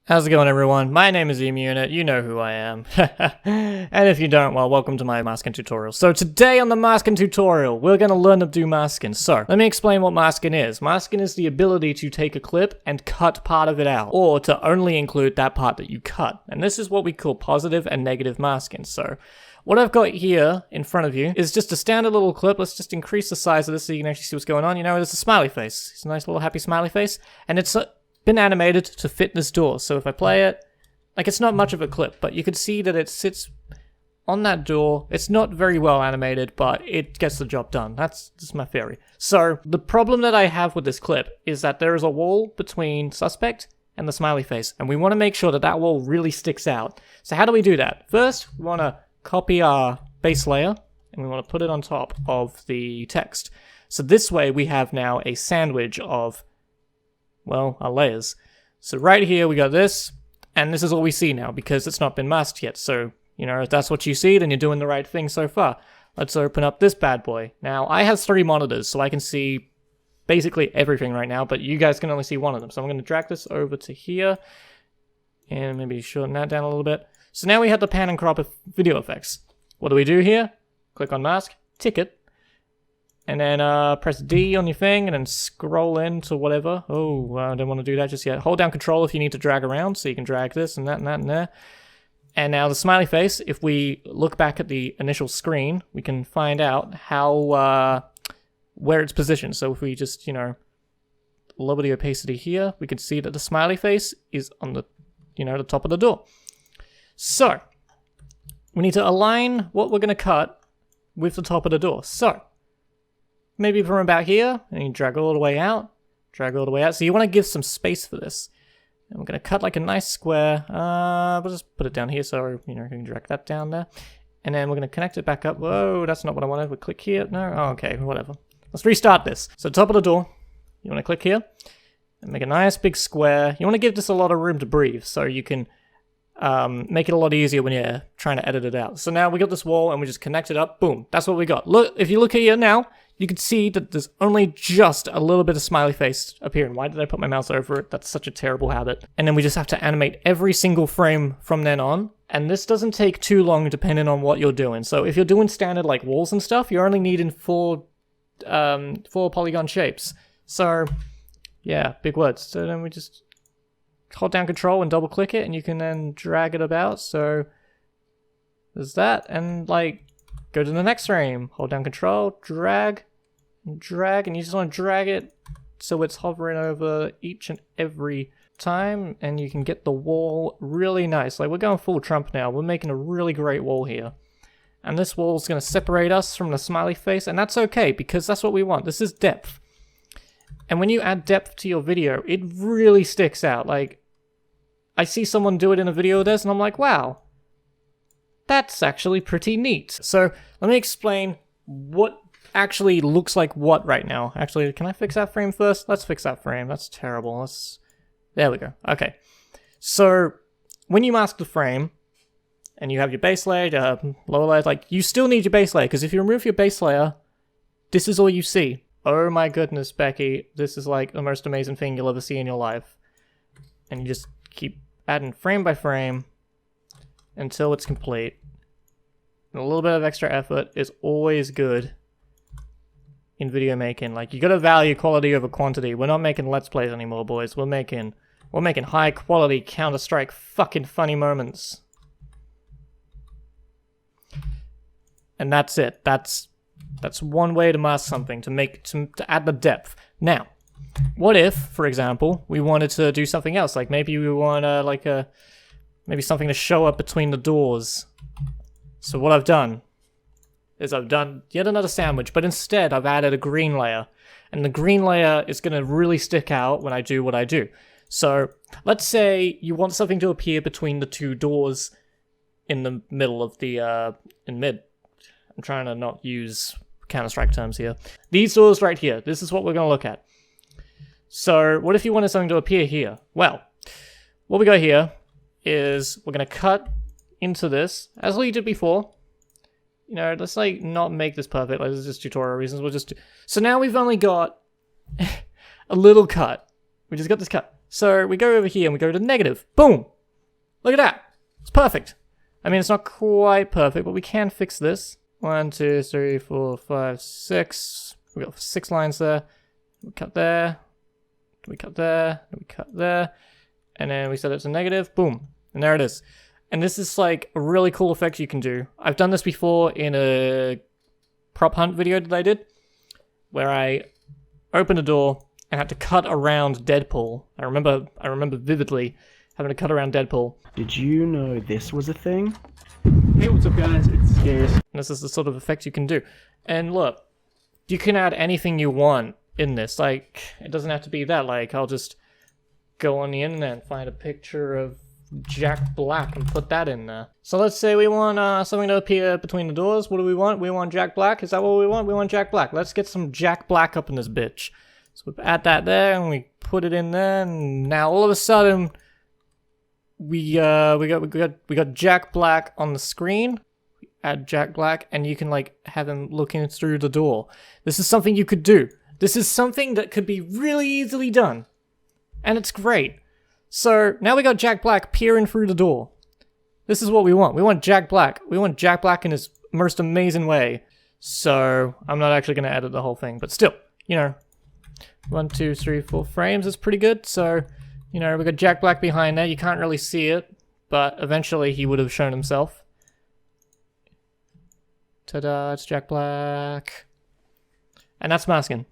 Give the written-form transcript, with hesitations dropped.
How's it going, everyone? My name is Emunit, you know who I am. And if you don't, well, welcome to my masking tutorial. So today on the masking tutorial, we're going to learn to do masking. So, let me explain what masking is. Masking is the ability to take a clip and cut part of it out, or to only include that part that you cut. And this is what we call positive and negative masking. So, what I've got here in front of you is just a standard little clip. Let's just increase the size of this so you can actually see what's going on. You know, there's a smiley face. It's a nice little happy smiley face. And it's been animated to fit this door. So if I play it, like, it's not much of a clip, but you can see that it sits on that door. It's not very well animated, but it gets the job done. That's my theory. So the problem that I have with this clip is that there is a wall between suspect and the smiley face, and we want to make sure that that wall really sticks out. So how do we do that? First, we want to copy our base layer, and we want to put it on top of the text. So this way we have now a sandwich of, well, our layers. So right here we got this, and this is all we see now because it's not been masked yet. So, you know, if that's what you see, then you're doing the right thing so far. Let's open up this bad boy. Now, I have 3 monitors, so I can see basically everything right now, but you guys can only see one of them. So I'm going to drag this over to here, and maybe shorten that down a little bit. So now we have the pan and crop video effects. What do we do here? Click on mask, tick it, and then press D on your thing, and then scroll into whatever. Oh, I don't want to do that just yet. Hold down Control if you need to drag around, so you can drag this and that and that and there. And now the smiley face, if we look back at the initial screen, we can find out how, where it's positioned. So if we just, you know, lower the opacity here, we can see that the smiley face is on the, you know, the top of the door. So, we need to align what we're going to cut with the top of the door. So, maybe from about here, and you drag all the way out, drag all the way out. So you want to give some space for this. And we're going to cut like a nice square. We'll just put it down here, so, you know, you can drag that down there. And then we're going to connect it back up. Whoa, that's not what I wanted. We'll click here. No? Oh, okay, whatever. Let's restart this. So top of the door, you want to click here, and make a nice big square. You want to give this a lot of room to breathe, so you can make it a lot easier when you're trying to edit it out. So now we got this wall, and we just connect it up. Boom, that's what we got. Look, if you look here now, you can see that there's only just a little bit of smiley face appearing. Why did I put my mouse over it? That's such a terrible habit. And then we just have to animate every single frame from then on. And this doesn't take too long depending on what you're doing. So if you're doing standard like walls and stuff, you're only needing 4 polygon shapes. So yeah, big words. So then we just hold down Control and double click it, and you can then drag it about. So there's that, and like, go to the next frame, hold down Control, drag, and you just want to drag it so it's hovering over each and every time, and you can get the wall really nice. Like, we're going full Trump now. We're making a really great wall here. And this wall is going to separate us from the smiley face, and that's okay, because that's what we want. This is depth. And when you add depth to your video, it really sticks out. Like, I see someone do it in a video of this, and I'm like, wow, that's actually pretty neat. So let me explain what actually looks like what right now. Actually, can I fix that frame first? Let's fix that frame. That's terrible. There we go. Okay. So when you mask the frame and you have your base layer, lower layer, like, you still need your base layer, because if you remove your base layer, this is all you see. Oh my goodness, Becky, this is like the most amazing thing you'll ever see in your life. And you just keep adding frame by frame until it's complete. And a little bit of extra effort is always good in video making. Like, you gotta value quality over quantity. We're not making Let's Plays anymore, boys. We're making high quality Counter-Strike fucking funny moments. And that's it. That's one way to mask something, to add the depth. Now, what if, for example, we wanted to do something else? Like, maybe we want maybe something to show up between the doors. So what I've done is I've done yet another sandwich, but instead I've added a green layer. And the green layer is going to really stick out when I do what I do. So let's say you want something to appear between the 2 doors in the middle of the, I'm trying to not use Counter-Strike terms here. These doors right here, this is what we're going to look at. So what if you wanted something to appear here? Well, what we got here is we're going to cut into this, as we did before. You know, let's like not make this perfect, like, this is just tutorial reasons, we'll just do. So now we've only got a little cut. We just got this cut. So we go over here and we go to negative. Boom! Look at that. It's perfect. I mean, it's not quite perfect, but we can fix this. 1, 2, 3, 4, 5, 6. We got 6 lines there. We cut there. We cut there. We cut there. And then we set it to negative. Boom. And there it is. And this is like a really cool effect you can do. I've done this before in a prop hunt video that I did, where I opened a door and had to cut around Deadpool. I remember vividly having to cut around Deadpool. Did you know this was a thing? Hey, what's up guys? It's Scares. And this is the sort of effect you can do. And look, you can add anything you want in this. Like, it doesn't have to be that. Like, I'll just go on the internet and find a picture of Jack Black and put that in there. So let's say we want something to appear between the doors. What do we want? We want Jack Black. Is that what we want? We want Jack Black. Let's get some Jack Black up in this bitch. So we add that there and we put it in there. And now all of a sudden, we got Jack Black on the screen. We add Jack Black, and you can like have him looking through the door. This is something you could do. This is something that could be really easily done, and it's great. So now we got Jack Black peering through the door. This is what we want. We want Jack Black. We want Jack Black in his most amazing way. So I'm not actually going to edit the whole thing, but still, you know, 1, 2, 3, 4 frames is pretty good. So, you know, we got Jack Black behind there. You can't really see it, but eventually he would have shown himself. Ta-da, it's Jack Black. And that's masking.